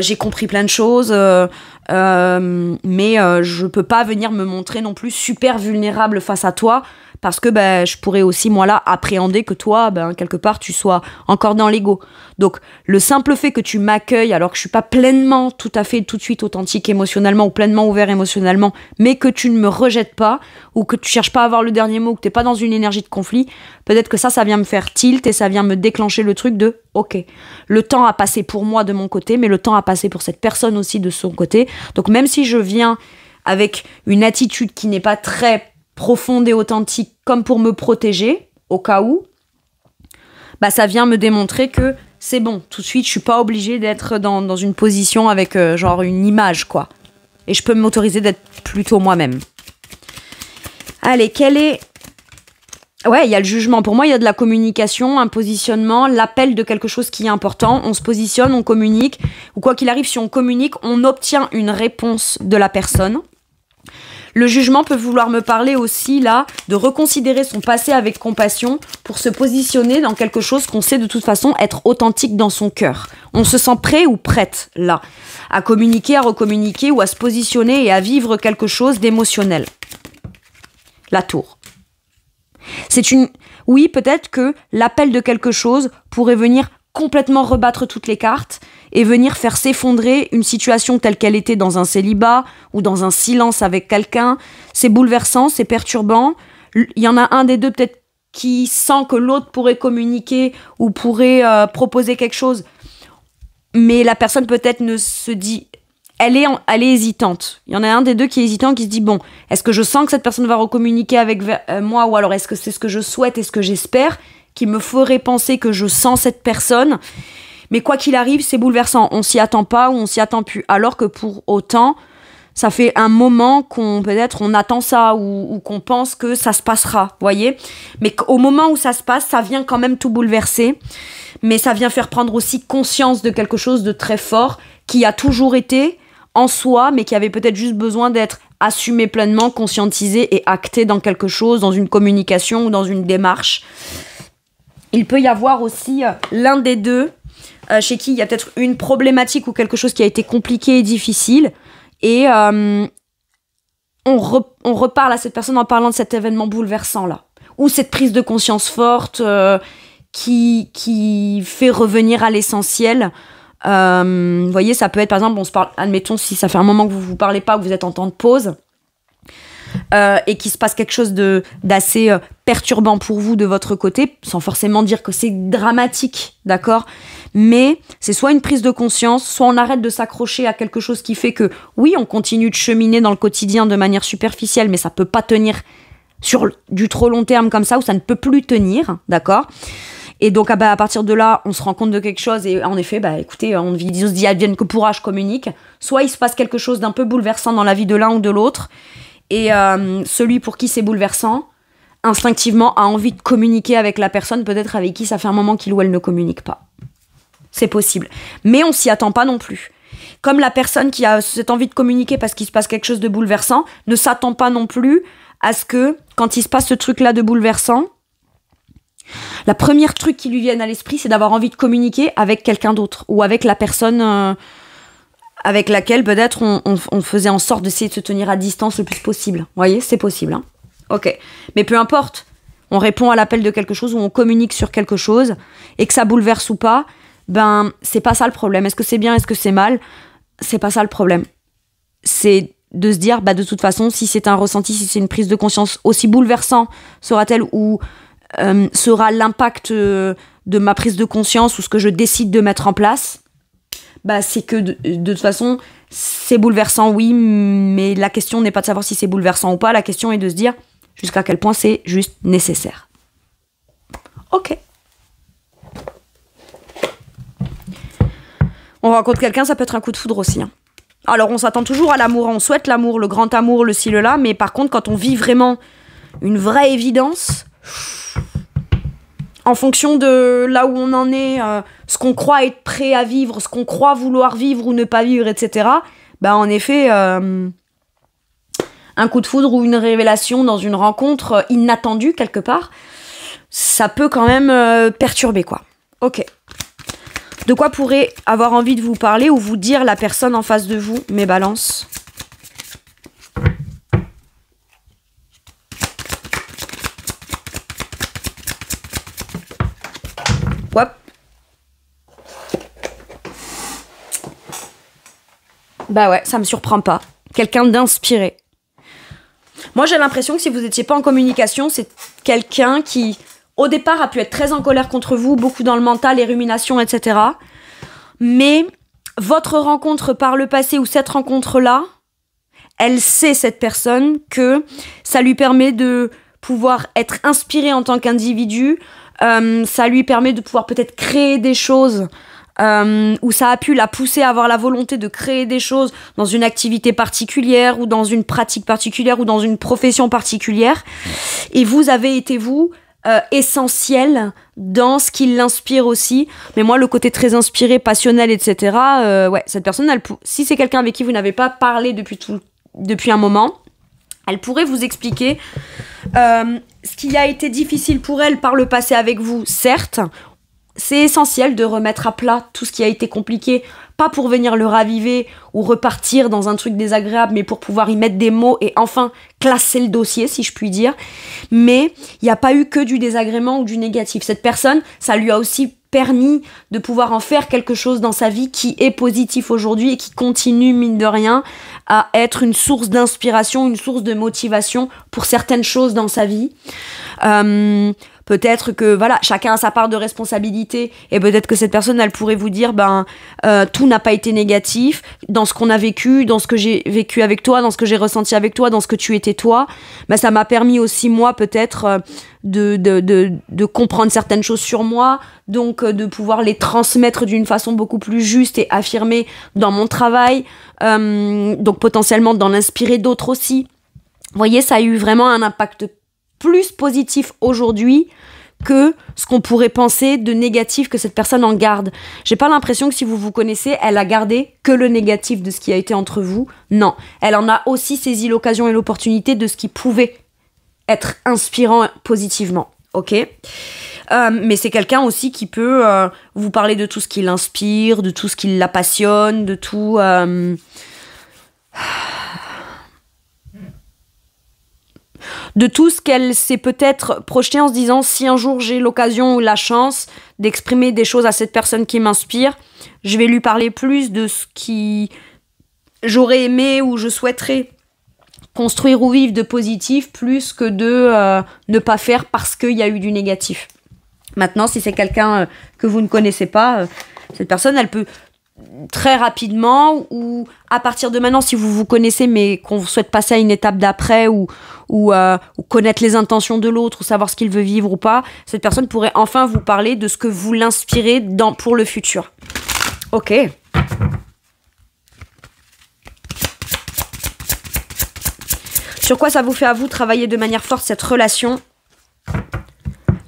j'ai compris plein de choses, mais je peux pas venir me montrer non plus super vulnérable face à toi, parce que je pourrais aussi, moi là, appréhender que toi, quelque part, tu sois encore dans l'ego. Donc, le simple fait que tu m'accueilles, alors que je suis pas pleinement, tout à fait, tout de suite authentique émotionnellement, ou pleinement ouvert émotionnellement, mais que tu ne me rejettes pas, ou que tu cherches pas à avoir le dernier mot, que t'es pas dans une énergie de conflit, peut-être que ça vient me faire tilt, et ça vient me déclencher le truc de, ok, le temps a passé pour moi de mon côté, mais le temps a passé pour cette personne aussi de son côté. Donc, même si je viens avec une attitude qui n'est pas très profonde et authentique, comme pour me protéger, au cas où, ça vient me démontrer que c'est bon, tout de suite, je suis pas obligée d'être dans une position avec genre une image, quoi. Et je peux m'autoriser d'être plutôt moi-même. Allez, Ouais, il y a le jugement. Pour moi, il y a de la communication, un positionnement, l'appel de quelque chose qui est important. On se positionne, on communique. Ou quoi qu'il arrive, si on communique, on obtient une réponse de la personne. Le jugement peut vouloir me parler aussi, là, de reconsidérer son passé avec compassion pour se positionner dans quelque chose qu'on sait de toute façon être authentique dans son cœur. On se sent prêt ou prête, là, à communiquer, à recommuniquer ou à se positionner et à vivre quelque chose d'émotionnel. La tour. Oui, peut-être que l'appel de quelque chose pourrait venir complètement rebattre toutes les cartes et venir faire s'effondrer une situation telle qu'elle était dans un célibat ou dans un silence avec quelqu'un. C'est bouleversant, c'est perturbant. Il y en a un des deux peut-être qui sent que l'autre pourrait communiquer ou pourrait proposer quelque chose, mais la personne peut-être ne se dit... Elle est hésitante. Il y en a un des deux qui est hésitant, qui se dit, bon, est-ce que je sens que cette personne va recommuniquer avec moi, ou alors est-ce que c'est ce que je souhaite et ce que j'espère, qui me ferait penser que je sens cette personne. Mais quoi qu'il arrive, c'est bouleversant. On s'y attend pas ou on s'y attend plus. Alors que pour autant, ça fait un moment qu'on attend ça ou qu'on pense que ça se passera, voyez. Mais au moment où ça se passe, ça vient quand même tout bouleverser. Mais ça vient faire prendre aussi conscience de quelque chose de très fort qui a toujours été en soi, mais qui avait peut-être juste besoin d'être assumé pleinement, conscientisé et acté dans quelque chose, dans une communication ou dans une démarche. Il peut y avoir aussi l'un des deux chez qui il y a peut-être une problématique ou quelque chose qui a été compliqué et difficile, et on reparle à cette personne en parlant de cet événement bouleversant-là, ou cette prise de conscience forte qui fait revenir à l'essentiel. Vous voyez, ça peut être, par exemple, on se parle, admettons, si ça fait un moment que vous vous parlez pas, que vous êtes en temps de pause, et qu'il se passe quelque chose d'assez perturbant pour vous de votre côté, sans forcément dire que c'est dramatique, d'accord ? Mais c'est soit une prise de conscience, soit on arrête de s'accrocher à quelque chose qui fait que, oui, on continue de cheminer dans le quotidien de manière superficielle, mais ça peut pas tenir sur du trop long terme comme ça, ou ça ne peut plus tenir, d'accord ? Et donc, à partir de là, on se rend compte de quelque chose et en effet, écoutez, on se dit advienne que pourra, je communique. Soit il se passe quelque chose d'un peu bouleversant dans la vie de l'un ou de l'autre, et celui pour qui c'est bouleversant, instinctivement, a envie de communiquer avec la personne, peut-être avec qui ça fait un moment qu'il ou elle ne communique pas. C'est possible. Mais on s'y attend pas non plus. Comme la personne qui a cette envie de communiquer parce qu'il se passe quelque chose de bouleversant, ne s'attend pas non plus à ce que, quand il se passe ce truc-là de bouleversant, la première truc qui lui vienne à l'esprit, c'est d'avoir envie de communiquer avec quelqu'un d'autre ou avec la personne avec laquelle peut-être on faisait en sorte d'essayer de se tenir à distance le plus possible. Vous voyez, c'est possible. Hein, ok. Mais peu importe, on répond à l'appel de quelque chose ou on communique sur quelque chose et que ça bouleverse ou pas, c'est pas ça le problème. Est-ce que c'est bien, est-ce que c'est mal ? C'est pas ça le problème. c'est de se dire, de toute façon, si c'est un ressenti, si c'est une prise de conscience, aussi bouleversant sera-t-elle ou sera l'impact de ma prise de conscience ou ce que je décide de mettre en place, c'est que de toute façon, c'est bouleversant, oui, mais la question n'est pas de savoir si c'est bouleversant ou pas, la question est de se dire jusqu'à quel point c'est juste nécessaire. Ok. On rencontre quelqu'un, ça peut être un coup de foudre aussi. Alors on s'attend toujours à l'amour, on souhaite l'amour, le grand amour, le ci, le là, mais par contre quand on vit vraiment une vraie évidence, en fonction de là où on en est, ce qu'on croit être prêt à vivre, ce qu'on croit vouloir vivre ou ne pas vivre, etc., en effet, un coup de foudre ou une révélation dans une rencontre inattendue quelque part, ça peut quand même perturber, quoi. Ok. De quoi pourrait avoir envie de vous parler ou vous dire la personne en face de vous, mes balances? Hop. Ouais, ça me surprend pas. Quelqu'un d'inspiré. Moi, j'ai l'impression que si vous n'étiez pas en communication, c'est quelqu'un qui, au départ, a pu être très en colère contre vous, beaucoup dans le mental, les ruminations, etc. Mais votre rencontre par le passé ou cette rencontre-là, elle sait, cette personne, que ça lui permet de pouvoir être inspiré en tant qu'individu, ça lui permet de pouvoir peut-être créer des choses où ça a pu la pousser à avoir la volonté de créer des choses dans une activité particulière ou dans une pratique particulière ou dans une profession particulière. Et vous avez été, vous, essentiel dans ce qui l'inspire aussi. Mais moi, le côté très inspiré, passionnel, etc., cette personne, si c'est quelqu'un avec qui vous n'avez pas parlé depuis un moment, elle pourrait vous expliquer ce qui a été difficile pour elle par le passé avec vous, certes. C'est essentiel de remettre à plat tout ce qui a été compliqué, pas pour venir le raviver ou repartir dans un truc désagréable, mais pour pouvoir y mettre des mots et enfin classer le dossier, si je puis dire. Mais il n'y a pas eu que du désagrément ou du négatif. Cette personne, ça lui a aussi permis de pouvoir en faire quelque chose dans sa vie qui est positif aujourd'hui et qui continue, mine de rien, à être une source d'inspiration, une source de motivation pour certaines choses dans sa vie. Peut-être que chacun a sa part de responsabilité et peut-être que cette personne, elle pourrait vous dire tout n'a pas été négatif dans ce qu'on a vécu, dans ce que j'ai vécu avec toi, dans ce que j'ai ressenti avec toi, dans ce que tu étais toi. Ça m'a permis aussi moi peut-être de comprendre certaines choses sur moi, donc de pouvoir les transmettre d'une façon beaucoup plus juste et affirmée dans mon travail, donc potentiellement d'en inspirer d'autres aussi. Vous voyez, ça a eu vraiment un impact plus positif aujourd'hui que ce qu'on pourrait penser de négatif que cette personne en garde. J'ai pas l'impression que si vous vous connaissez, elle a gardé que le négatif de ce qui a été entre vous. Non, elle en a aussi saisi l'occasion et l'opportunité de ce qui pouvait être inspirant positivement. Ok ? Mais c'est quelqu'un aussi qui peut vous parler de tout ce qui l'inspire, de tout ce qui la passionne, de tout... de tout ce qu'elle s'est peut-être projeté en se disant si un jour j'ai l'occasion ou la chance d'exprimer des choses à cette personne qui m'inspire, je vais lui parler plus de ce qui j'aurais aimé ou je souhaiterais construire ou vivre de positif plus que de ne pas faire parce qu'il y a eu du négatif. Maintenant, si c'est quelqu'un que vous ne connaissez pas, cette personne, elle peut très rapidement ou à partir de maintenant, si vous vous connaissez mais qu'on souhaite passer à une étape d'après ou connaître les intentions de l'autre ou savoir ce qu'il veut vivre ou pas, cette personne pourrait enfin vous parler de ce que vous l'inspirez pour le futur. Ok. Sur quoi ça vous fait à vous travailler de manière forte cette relation ?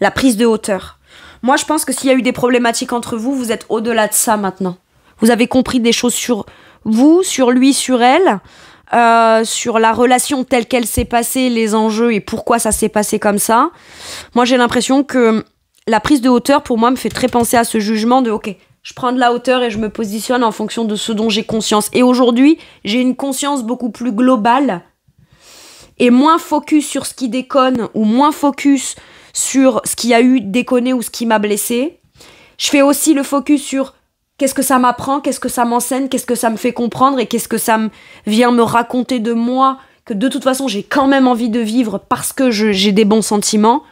La prise de hauteur. Moi, je pense que s'il y a eu des problématiques entre vous, vous êtes au-delà de ça maintenant. Vous avez compris des choses sur vous, sur lui, sur elle, sur la relation telle qu'elle s'est passée, les enjeux et pourquoi ça s'est passé comme ça. Moi, j'ai l'impression que la prise de hauteur, pour moi, me fait très penser à ce jugement de « Ok, je prends de la hauteur et je me positionne en fonction de ce dont j'ai conscience. » Et aujourd'hui, j'ai une conscience beaucoup plus globale et moins focus sur ce qui déconne ou moins focus sur ce qui a eu déconné ou ce qui m'a blessé. Je fais aussi le focus sur qu'est-ce que ça m'apprend, qu'est-ce que ça m'enseigne, qu'est-ce que ça me fait comprendre et qu'est-ce que ça vient me raconter de moi, que de toute façon j'ai quand même envie de vivre parce que j'ai des bons sentiments.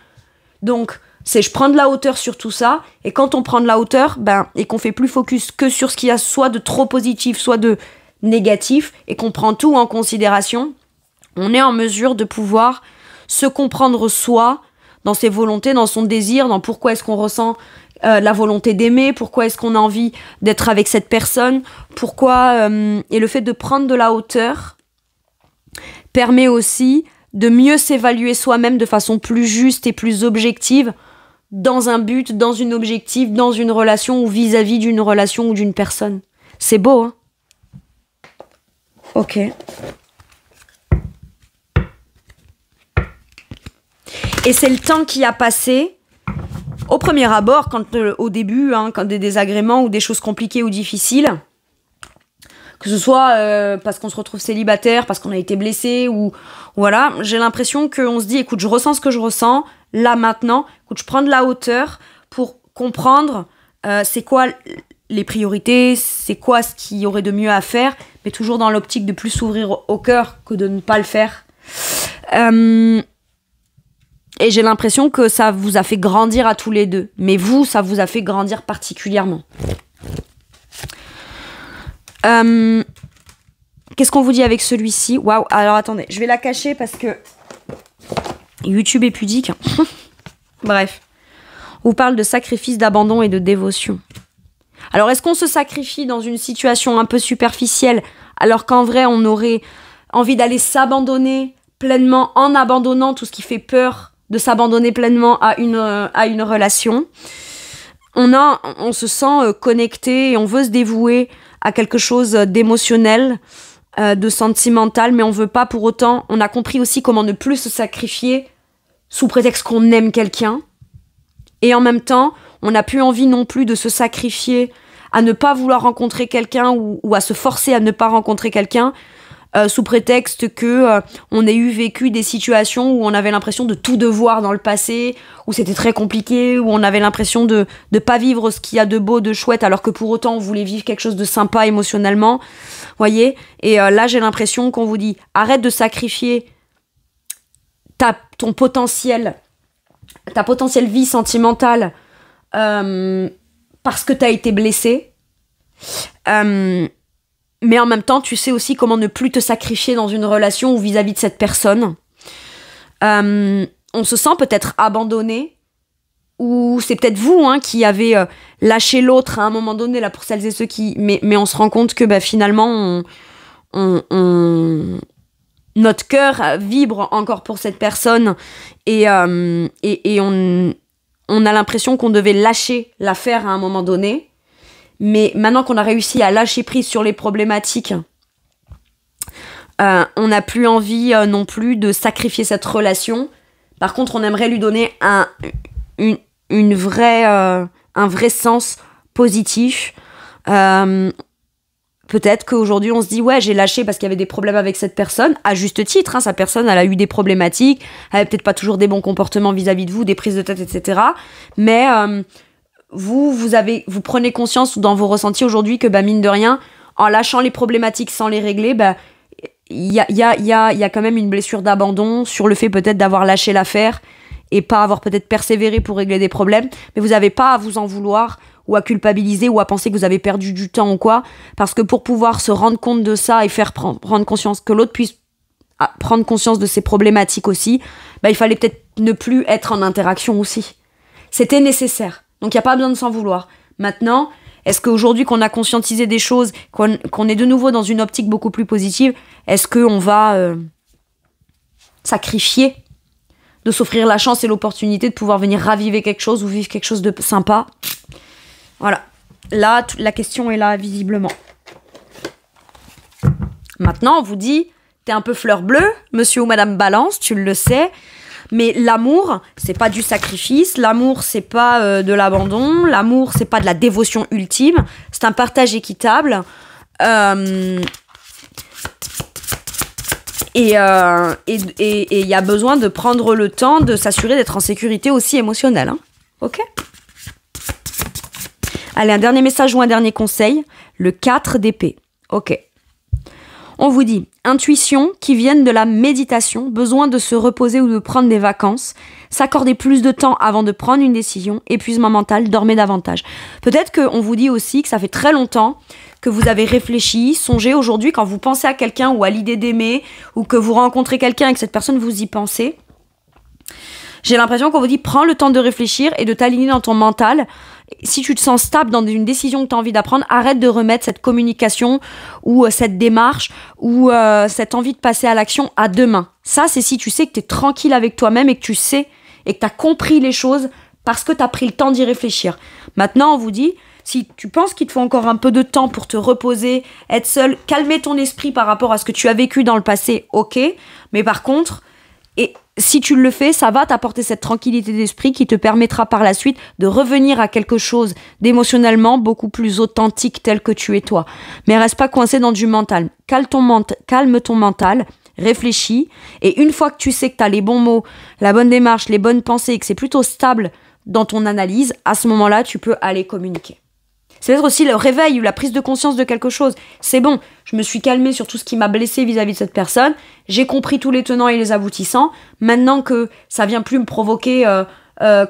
Donc je prends de la hauteur sur tout ça, et quand on prend de la hauteur, et qu'on fait plus focus que sur ce qu'il y a soit de trop positif, soit de négatif, et qu'on prend tout en considération, on est en mesure de pouvoir se comprendre soi, dans ses volontés, dans son désir, dans pourquoi est-ce qu'on ressent la volonté d'aimer, pourquoi est-ce qu'on a envie d'être avec cette personne, pourquoi... et le fait de prendre de la hauteur permet aussi de mieux s'évaluer soi-même de façon plus juste et plus objective dans un but, dans une objectif, dans une relation ou vis-à-vis d'une relation ou d'une personne. C'est beau, hein? Ok. Et c'est le temps qui a passé, au premier abord, au début, quand des désagréments ou des choses compliquées ou difficiles, que ce soit parce qu'on se retrouve célibataire, parce qu'on a été blessé, ou voilà, j'ai l'impression qu'on se dit, écoute, je ressens ce que je ressens, là, maintenant, écoute, je prends de la hauteur pour comprendre c'est quoi les priorités, c'est quoi ce qu'il y aurait de mieux à faire, mais toujours dans l'optique de plus s'ouvrir au cœur que de ne pas le faire. Et j'ai l'impression que ça vous a fait grandir à tous les deux. Mais vous, ça vous a fait grandir particulièrement. Qu'est-ce qu'on vous dit avec celui-ci? Waouh, alors attendez, je vais la cacher parce que YouTube est pudique. Bref. On vous parle de sacrifice, d'abandon et de dévotion. Alors, est-ce qu'on se sacrifie dans une situation un peu superficielle alors qu'en vrai, on aurait envie d'aller s'abandonner pleinement en abandonnant tout ce qui fait peur de s'abandonner pleinement à une relation. On se sent connecté et on veut se dévouer à quelque chose d'émotionnel, de sentimental, mais on veut pas pour autant. On a compris aussi comment ne plus se sacrifier sous prétexte qu'on aime quelqu'un. Et en même temps, on n'a plus envie non plus de se sacrifier à ne pas vouloir rencontrer quelqu'un ou à se forcer à ne pas rencontrer quelqu'un sous prétexte que on ait vécu des situations où on avait l'impression de tout devoir dans le passé, où c'était très compliqué, où on avait l'impression de pas vivre ce qu'il y a de beau, de chouette, alors que pour autant on voulait vivre quelque chose de sympa émotionnellement, voyez. Et là j'ai l'impression qu'on vous dit arrête de sacrifier ta potentielle vie sentimentale parce que t'as été blessé. Mais en même temps, tu sais aussi comment ne plus te sacrifier dans une relation ou vis-à-vis de cette personne. On se sent peut-être abandonné, ou c'est peut-être vous qui avez lâché l'autre à un moment donné, là, pour celles et ceux qui... Mais on se rend compte que finalement, notre cœur vibre encore pour cette personne, et on a l'impression qu'on devait lâcher l'affaire à un moment donné. Mais maintenant qu'on a réussi à lâcher prise sur les problématiques, on n'a plus envie non plus de sacrifier cette relation. Par contre, on aimerait lui donner un vrai sens positif. Peut-être qu'aujourd'hui, on se dit, ouais, j'ai lâché parce qu'il y avait des problèmes avec cette personne, à juste titre. Sa personne, elle a eu des problématiques, elle avait peut-être pas toujours des bons comportements vis-à-vis de vous, des prises de tête, etc. Mais... Vous prenez conscience dans vos ressentis aujourd'hui que, mine de rien, en lâchant les problématiques sans les régler, il y a quand même une blessure d'abandon sur le fait peut-être d'avoir lâché l'affaire et pas avoir peut-être persévéré pour régler des problèmes. Mais vous n'avez pas à vous en vouloir ou à culpabiliser ou à penser que vous avez perdu du temps ou quoi. Parce que pour pouvoir se rendre compte de ça et faire prendre conscience, que l'autre puisse prendre conscience de ses problématiques aussi, il fallait peut-être ne plus être en interaction aussi. C'était nécessaire. Donc il n'y a pas besoin de s'en vouloir. Maintenant, est-ce qu'aujourd'hui qu'on a conscientisé des choses, qu'on est de nouveau dans une optique beaucoup plus positive, est-ce qu'on va sacrifier de s'offrir la chance et l'opportunité de pouvoir venir raviver quelque chose ou vivre quelque chose de sympa? Voilà. Là, la question est là, visiblement. Maintenant, on vous dit, t'es un peu fleur bleue, monsieur ou madame Balance, tu le sais. Mais l'amour, c'est pas du sacrifice, l'amour, c'est pas de l'abandon, l'amour, c'est pas de la dévotion ultime, c'est un partage équitable. Et il y a besoin de prendre le temps de s'assurer d'être en sécurité aussi émotionnelle. Ok ? Allez, un dernier message ou un dernier conseil. Le 4 d'épée. Ok. On vous dit, intuition qui viennent de la méditation, besoin de se reposer ou de prendre des vacances, s'accorder plus de temps avant de prendre une décision, épuisement mental, dormez davantage. Peut-être qu'on vous dit aussi que ça fait très longtemps que vous avez réfléchi, songé aujourd'hui quand vous pensez à quelqu'un ou à l'idée d'aimer, ou que vous rencontrez quelqu'un et que cette personne vous y pensez. J'ai l'impression qu'on vous dit, prends le temps de réfléchir et de t'aligner dans ton mental. Si tu te sens stable dans une décision que tu as envie d'apprendre, arrête de remettre cette communication ou cette démarche ou cette envie de passer à l'action à demain. Ça, c'est si tu sais que tu es tranquille avec toi-même et que tu sais et que tu as compris les choses parce que tu as pris le temps d'y réfléchir. Maintenant, on vous dit, si tu penses qu'il te faut encore un peu de temps pour te reposer, être seul, calmer ton esprit par rapport à ce que tu as vécu dans le passé, ok. Mais par contre, et si tu le fais, ça va t'apporter cette tranquillité d'esprit qui te permettra par la suite de revenir à quelque chose d'émotionnellement beaucoup plus authentique tel que tu es toi. Mais reste pas coincé dans du mental. Calme ton mental, réfléchis, et une fois que tu sais que tu as les bons mots, la bonne démarche, les bonnes pensées, et que c'est plutôt stable dans ton analyse, à ce moment-là, tu peux aller communiquer. C'est peut-être aussi le réveil ou la prise de conscience de quelque chose. C'est bon, je me suis calmée sur tout ce qui m'a blessée vis-à-vis de cette personne. J'ai compris tous les tenants et les aboutissants. Maintenant que ça vient plus me provoquer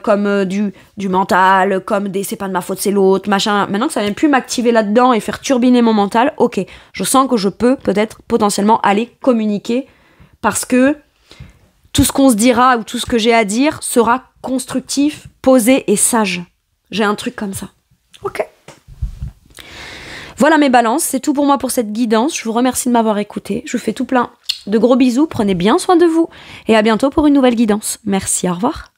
comme du mental, comme des c'est pas de ma faute, c'est l'autre, machin. Maintenant que ça vient plus m'activer là-dedans et faire turbiner mon mental, ok, je sens que je peux peut-être potentiellement aller communiquer parce que tout ce qu'on se dira ou tout ce que j'ai à dire sera constructif, posé et sage. J'ai un truc comme ça. Ok. Voilà mes balances, c'est tout pour moi pour cette guidance. Je vous remercie de m'avoir écouté. Je vous fais tout plein de gros bisous. Prenez bien soin de vous. Et à bientôt pour une nouvelle guidance. Merci, au revoir.